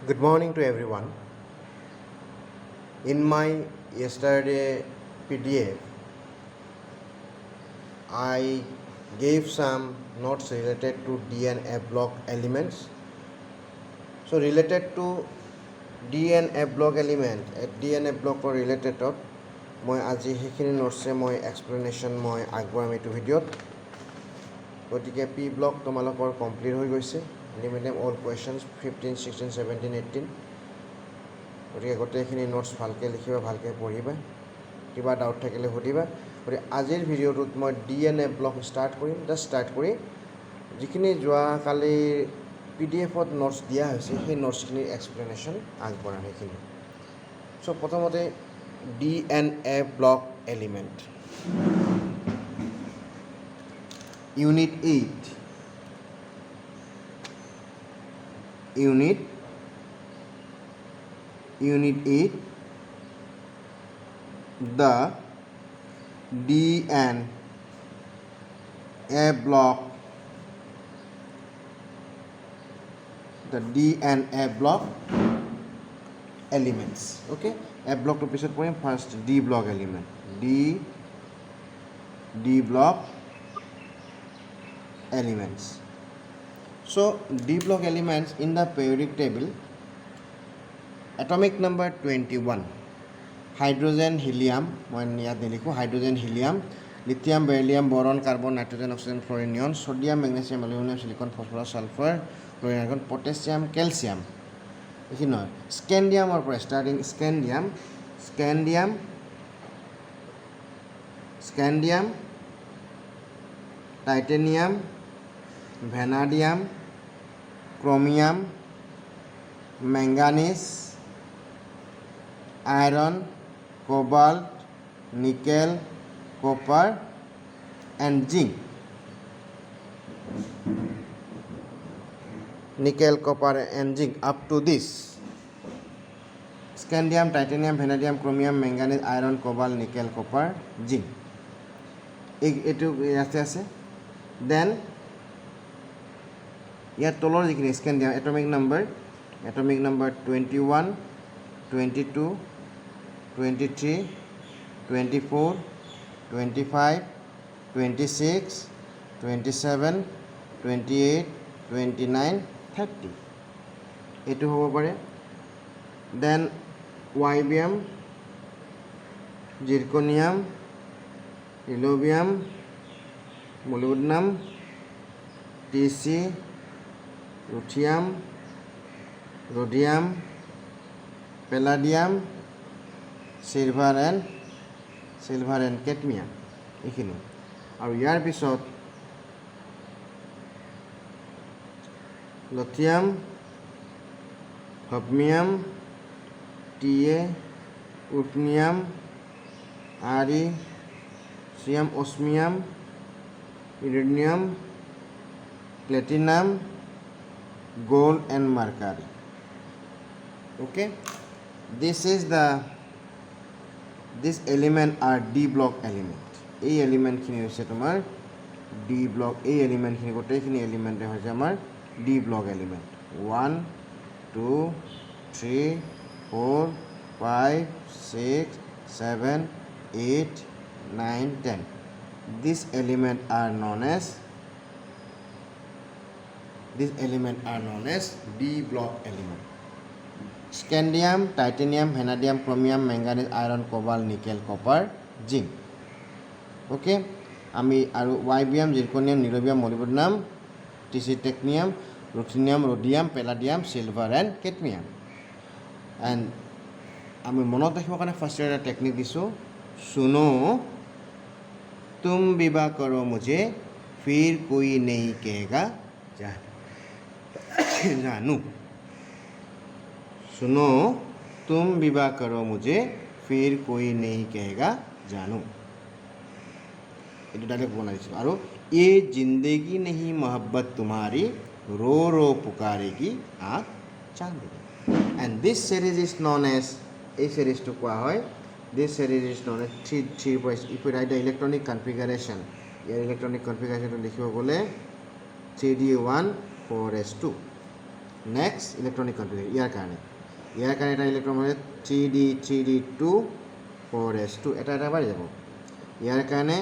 Good morning to everyone. In my yesterday PDF, I gave some notes related to D and F block elements. So related to D and F block element, D and F block related to মই আজি সেইখিনি নোটছে মই explanation মই আগবঢ়াম এইটো ভিডিঅ'ত গতিকে P block তোমালোকৰ কমপ্লিট হৈ গৈছে লিমিটেড অল কুৱেশ্যনছ 15, 16, 17, 18 গতিকে গোটেইখিনি নোটছ ভালকৈ লিখিবা ভালকৈ পঢ়িবা কিবা ডাউট থাকিলে সুধিবা গতিকে আজিৰ ভিডিঅ'টোত মই D N A block start কৰিম জাষ্ট ষ্টাৰ্ট কৰি যিখিনি যোৱাকালি PDF-ত নোটছ দিয়া হৈছে সেই নোটছখিনিৰ এক্সপ্লেনেশ্যন আগবঢ়াম সেইখিনি চ' প্ৰথমতে D and F block element. Unit 8. Unit 8. The D and F block. The D and F block elements. Okay. F block to piece point first D block element D block elements. So D block elements in the periodic table atomic number 21 hydrogen helium one yad likho hydrogen helium lithium beryllium boron carbon nitrogen oxygen fluorine neon sodium magnesium aluminum silicon phosphorus sulfur chlorine argon potassium calcium scandium or starting scandium titanium vanadium chromium manganese iron cobalt nickel copper and zinc nickel, copper and zinc up to this scandium, titanium, vanadium, chromium, manganese, iron, cobalt, nickel, copper, zinc এইটো ইয়াতে আছে then ইয়াত তলৰ যিখিনি scandium atomic number 21 22 23 24 25 26 27 28 29 30 এইটো হ'ব পাৰে then ybium zirconium niobium molybdenum tc ruthenium rhodium palladium silver and cadmium এইখিনি আৰু ইয়াৰ পিছত lithium hafnium Ta uranium Re cesium osmium uranium platinum gold and mercury okay this element are D block element এই element খিনি হৈছে তোমাৰ D block এই element খিনি গোটেইখিনি element হৈছে আমাৰ D block element 1 2 3 4 5 6 7 8 9 10 these elements are known as D block element scandium titanium vanadium chromium manganese iron cobalt nickel copper zinc okay আমি আৰু ybium zirconium niobium molybdenum tc technetium ruthenium rhodium palladium silver and cadmium and আমি মনত ৰাখিবৰ কাৰণে first এটা technique দিছোঁ सुनो तुम विवाह करो मुझे फिर कोई नहीं कहेगा जानू सुनो तुम विवाह करो मुझे फिर कोई नहीं कहेगा जानू ये डायलॉग बोला और ये जिंदगी नहीं मोहब्बत तुम्हारी रो रो पुकारेगी आँख चांदनी and this series is known as a series तो क्या है this series is known as 3 points if you write the electronic configuration your electronic configuration to likhibo gole 3d1 4s2 next electronic configuration ইয়াৰ কাৰণে এটা electron মানে 3d3d2 4s2 এটা বাঢ়ি যাব ইয়াৰ কাৰণে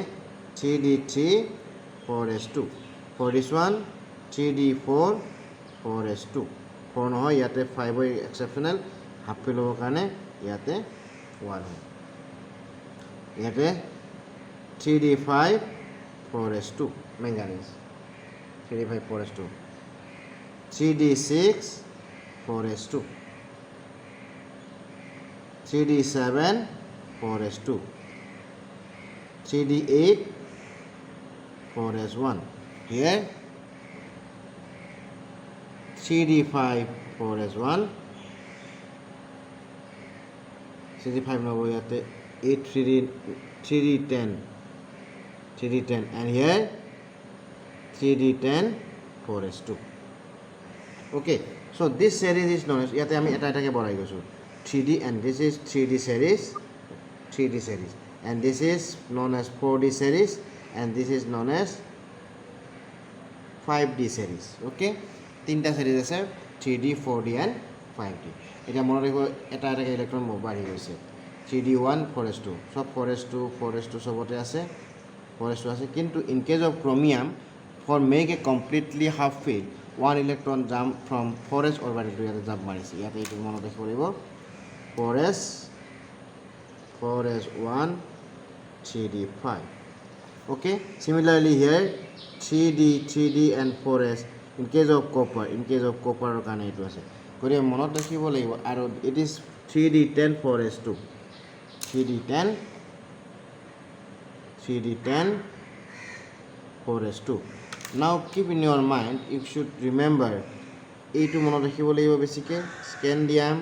3d3 4s2 for this one 3d4 4s2 4 নহয় ইয়াতে 5 হয় এক্সেপশ্যনেল হাফ ফিল হ'বৰ কাৰণে ইয়াতে 1 হয় ইয়াতে 3d5 4s2 manganese 3d5 4s2 3d6 4s2 3d7 4s2 3d8 4s1 here 3d5 4s1 3d5 নহ'ব ইয়াতে 3d10 and here 3d10 4s2 okay so this series is known as ইয়াতে আমি এটা এটাকে বঢ়াই গৈছো 3d and this is 3d series and this is known as 4d series and this is known as 5d series okay তিনটা series আছে 3d 4d and 5d এটা মনত ৰাখিব এটা এটাকে ইলেক্ট্ৰন বাঢ়ি গৈছে 3d1 4s2 সব 4s2 সবতে আছে 4s2 আছে কিন্তু in case of chromium for make a completely half fill one electron jump from 4s orbital to ইয়াতে jump মাৰিছে ইয়াতে এইটো মনত ৰাখিব লাগিব 4s1 3d5 okay similarly here 3d and 4s in case of copper কাৰণে এইটো আছে কৰি মনত ৰাখিব লাগিব আৰু it is 3d10 4s2 3d10 4s2 now keep in your mind you should remember এইটো মনত ৰাখিব লাগিব বেছিকৈ scandium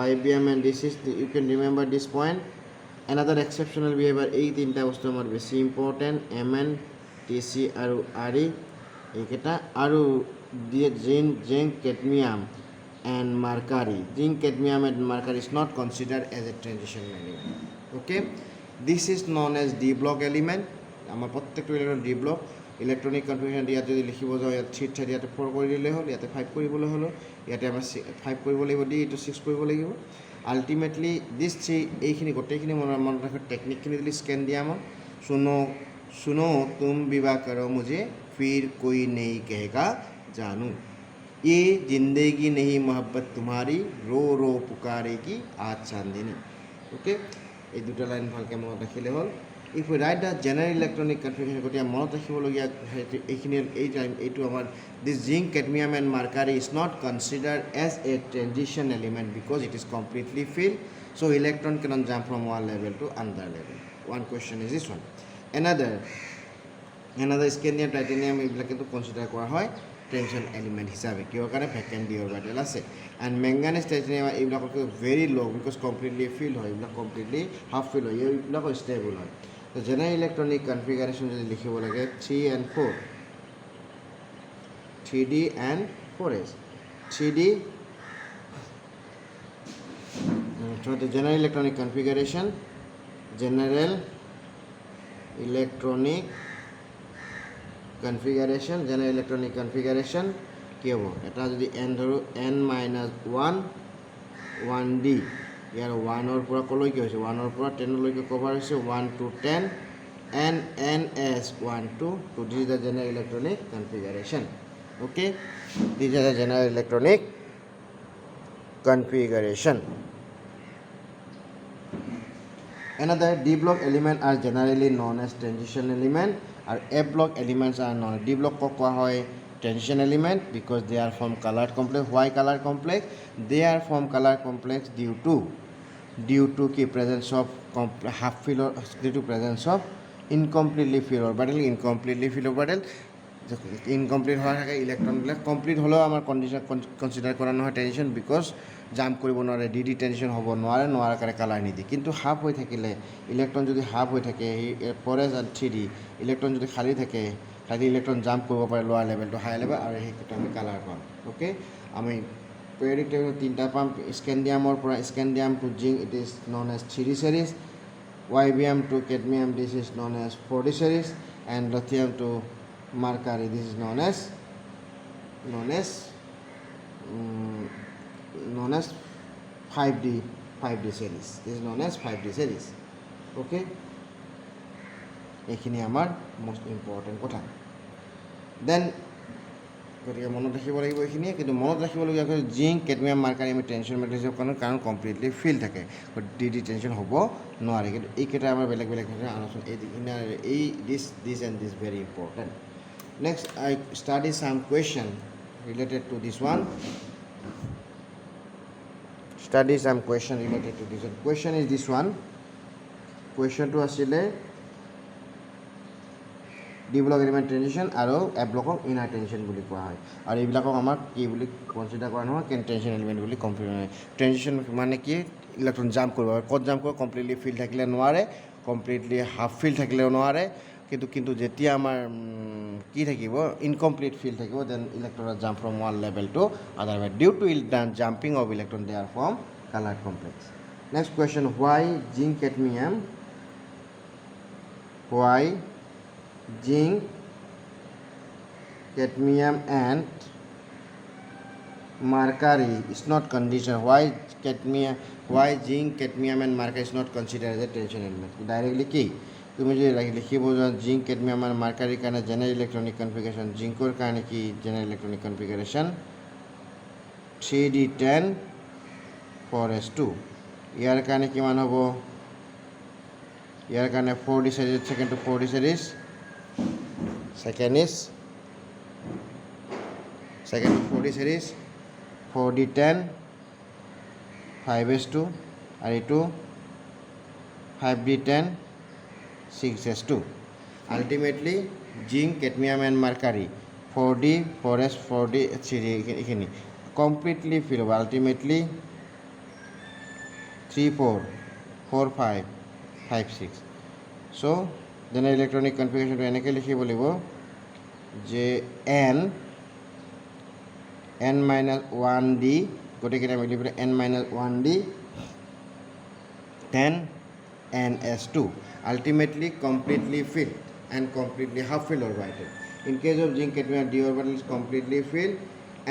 YBM and this is you can remember this point another exceptional behavior এই তিনটা বস্তু আমাৰ বেছি ইম্পৰ্টেণ্ট Mn TC আৰু RE এইকেইটা আৰু zinc cadmium and mercury zinc cadmium and mercury is not considered as a transition element okay this is known as d block element আমাৰ প্ৰত্যেকটো electron d block electronic configuration ইয়াত যদি লিখিব যাওঁ ইয়াত 3 ঠাইত ইয়াতে 4 কৰি দিলে হ'ল ইয়াতে 5 কৰিবলৈ হ'ল ইয়াতে আমাৰ 5 কৰিব লাগিব দি এইটো 6 কৰিব লাগিব আলটিমেটলি দিছ 3 এইখিনি গোটেইখিনি মনত ৰাখক টেকনিকখিনি যদি স্কেন দিয়া মই सुनो तुम विवाह करो मुझे फिर कोई नहीं कहेगा जानू ये जिंदगी नहीं मोहब्बत तुम्हारी रो रो पुकारेगी आज चांदनी ओके এই দুটা লাইন ভালকৈ মনত ৰাখিলে হ'ল if you write the general electronic configuration গতিকে মনত ৰাখিবলগীয়া এইখিনি এইটো আমাৰ this zinc cadmium and mercury is not considered as a transition element because it is completely fill so' electron can't jump from one level to another level one question is this one another scandium titanium এইবিলাকেতো consider কৰা হয় transition element হিচাপে কিয় কাৰণে vacuum d orbital আছে and manganese titanium এইবিলাকতকৈ very লো because completely feel হয় এইবিলাক কমপ্লিটলি হাফ ফিল হয় এইবিলাক ষ্টেবল হয় তো জেনেৰেল ইলেক্ট্ৰনিক কনফিগাৰেশ্যন যদি লিখিব লাগে 3 and 4 3d and 4s 3d so the general electronic configuration general electronic configuration কি হ'ব এটা যদি n ধৰো n - 1 1d ইয়াৰ 1 ৰ পৰা কলৈ কি হৈছে 1 ৰ পৰা 10 লৈকে কভাৰ হৈছে 1 to 10 and ns 1 to 2 this is the general electronic configuration okay these are the general electronic configuration another d block element are generally known as transition element or f block elements are known d block ko koa hoy transition element because they are from color complex why color complex they are from color complex due to ki presence of half fill or due to presence of incompletely filled orbital incomplete হওয়ার থাকে ইলেকট্রনবিলাক complete হলেও আমার condition consider করা নহয় tension because jump কৰিব নোৱাৰে D tension হ'ব নোৱাৰাৰ কাৰণে কালাৰ নিদি কিন্তু হাফ হৈ থাকিলে ইলেকট্ৰন যদি হাফ হৈ থাকে ফৰেজ আৰু 3d ইলেকট্ৰন যদি খালী থাকে খালী ইলেকট্ৰন জাম্প কৰিব পাৰে লোৱাৰ লেভেল টু হাই লেভেল আৰু সেইটো আমি কালাৰ পাম ওকে আমি periodic table তিনটা পাম স্কেন্ডিয়ামৰ পৰা scandium to zinc it is non edge 3d series YBM to cadmium this is known as 4d series and lithium to mercury this is known as known as 5D series. This is known as 5D series. Okay, এইখিনি আমাৰ most important কথা. Then গতিকে মনত ৰাখিব লাগিব এইখিনিয়ে, কিন্তু মনত ৰাখিবলগীয়া হৈছে জিংক কেডমিয়াম মাৰ্কাৰী আমি টেনশ্যন মেটেৰিয়েলৰ কাৰণ কমপ্লিটলি ফিল থাকে, ডি টেনশ্যন হ'ব নোৱাৰে। কিন্তু এইকেইটা আমাৰ বেলেগ বেলেগ আলোচনা এই this and this very important. Next I study some question related to this one. Study some question related to this one. Question is this one. Question to asile D block element transition আৰু A block of inner tension বুলি কোৱা হয়। আৰু এইবিলাকক আমাক কি বুলি consider কৰা নহয়, কেন টেনশ্যন এলিমেণ্ট বুলি কনফিডাৰ হয়। ট্ৰানজিশন মানে কি ইলেক্ট্ৰন জাম্প কৰিব, ক'ত জাম্প কৰিব, কমপ্লিটলি ফিল থাকিলে নোৱাৰে, কমপ্লিটলি হাফ ফিল থাকিলেও নোৱাৰে। কিন্তু যেতিয়া আমাৰ কি থাকিব ইনকমপ্লিট ফিল থাকিব, then electron jump from one level to other level due to jumping of electron they are from colored complex. Next question, why zinc cadmium and mercury is not conditioned? Why zinc cadmium and mercury is not considered as a tension element? Directly কি তুমি যদি লিখিব যোৱা zinc cadmium আৰু মাৰ্কাৰীৰ কাৰণে general electronic configuration, জিংকৰ কাৰণে কি general electronic configuration 3D10 4s2, ইয়াৰ কাৰণে কিমান হ'ব, ইয়াৰ কাৰণে 4D series, second to 4D series, second to 4D series 4D10 5s2 আৰু এইটো 5D10 6s2. Ultimately zinc cadmium and mercury 4D 4s 4D 3D এইখিনি completely fill হ'ব। ultimately 3 4 4 5 5 6. So general electronic configuration to এনেকৈ লিখিব লাগিব যে n minus 1d গোটেইকেইটা মিলি পেলাই n minus 1d 10 ns2 ultimately completely filled and completely half filled orbital. In case of zinc cadmium, d orbital is completely filled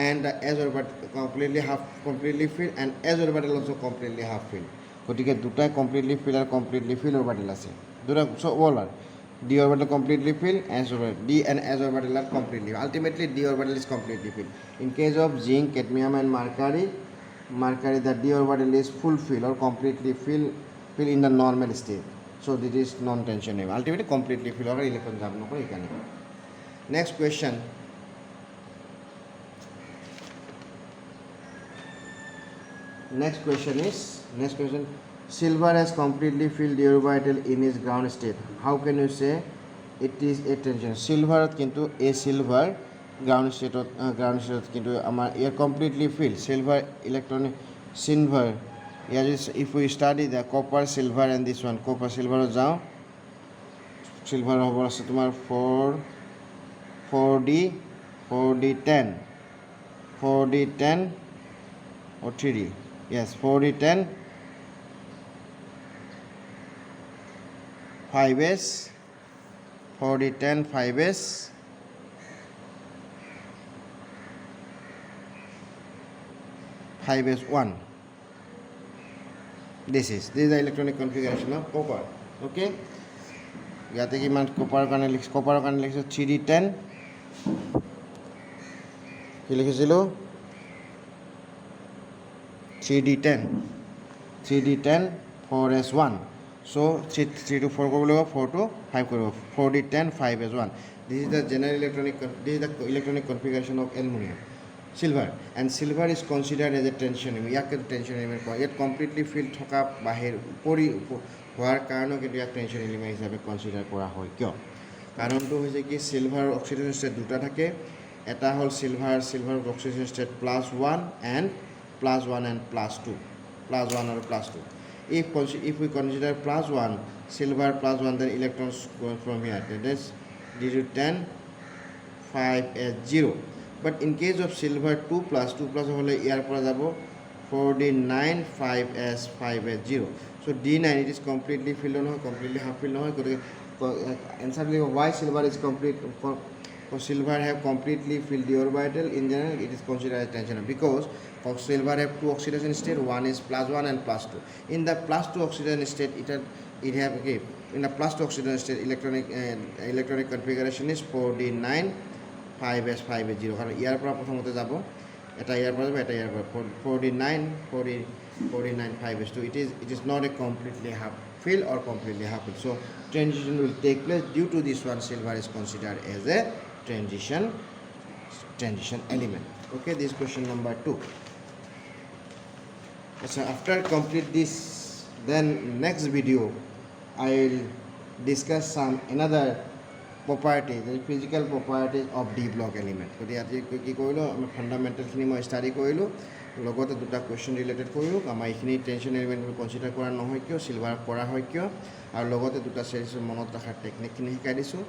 and the s orbital completely filled and s orbital also completely half filled. গতিকে দুটাই completely filled আৰু completely filled orbital আছে দুটা। so all are d orbital completely filled, s orbital d and s orbital are completely, ultimately d orbital is completely filled. In case of zinc cadmium and mercury the d orbital is full filled or completely filled in the normal state, so this is non tension element, ultimately completely filled or electron jump নকৰে এখানে। next question, next question, silver has completely filled the orbital in its ground state. How can you say it is a tension? silver কিন্তু a silver ground state কিন্তু আমাৰ ইয়াৰ completely filled silver electronic silver. If we study the copper silver and this one copper silver যাও, silver হ'ব আছে তোমাৰ 4D10 or 3D, yes 4D10 5s 4D10 5s 5s1. This is the electronic configuration of copper. Okay, ইয়াতে কিমান কপাৰৰ কাৰণে লিখিছোঁ 3D10 কি লিখিছিলোঁ 3D10 4s1. so 3 to 4 কৰিব লাগিব, 4 to 5 কৰিব, 4D10 5s1. this is the general electronic configuration of aluminum silver, and silver is considered as a tension element. ইয়াক tension element কয়। ইয়াত completely filled থকা বাহিৰ উপৰি হোৱাৰ কাৰণেও কিন্তু ইয়াক tension element হিচাপে কনচিডাৰ কৰা হয়। কিয়? কাৰণটো হৈছে কি চিলভাৰ অক্সিডেশ্যন ষ্টেট দুটা থাকে, এটা হ'ল silver oxidation state +1 and +1 and +2, +1 আৰু +2. if we consider +1 silver +1, then electrons go from here, that is D10 5s0. but in case of silver 2+2+ হলে ইয়াৰ পৰা যাব 4D9 5s 5s0. so D9 it is completely filled নহয়, completely half filled নহয়। গতিকে answer লিখিব why silver is silver have completely filled the orbital. In general, it is considered as tension because silver have two oxidation state. One is +1 and +2. In the +2 oxidation state, it have okay. In the +2 oxidation state, electronic configuration is 4d9 5s 5s0. কারণ ইয়াৰ পৰা প্ৰথমতে যাব এটা ইয়াৰ পৰা যাব এটা ইয়াৰ পৰা 4d9 5s2. It is not a completely half fill or completely half fill. So transition will take place. Due to this one, silver is considered as a transition element. Okay, this question number 2. So after complete this, then next video I will discuss some another properties, the physical properties of D block element. So ইয়াতে কি কৰিলো আমি fundamental খিনি মই study কৰিলো লগতে দুটা question related কৰিলো আমাৰ এইখিনি টেনশন এলিমেন্ট কনসিডাৰ কৰা নহয় কিয় সিলভাৰ কৰা হয় কিয় আৰু লগতে দুটা সিৰিজ মনত ৰাখাৰ টেকনিক খিনি শিকাই দিছো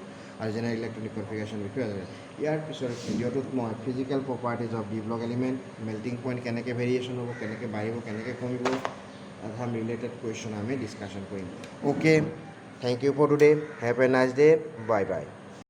আৰু জেনাৰেল ইলেক্ট্ৰনিক কনফিগাৰেশ্যন বিষয়ে ইয়াৰ পিছৰ ভিডিঅ'টোত মই physical properties of D block element melting point কেনেকৈ ভেৰিয়েশ্যন হ'ব কেনেকৈ বাঢ়িব কেনেকৈ কমিব some related question আমি ডিসকাশন কৰিম। Okay, thank you for today. Have a nice day. Bye bye.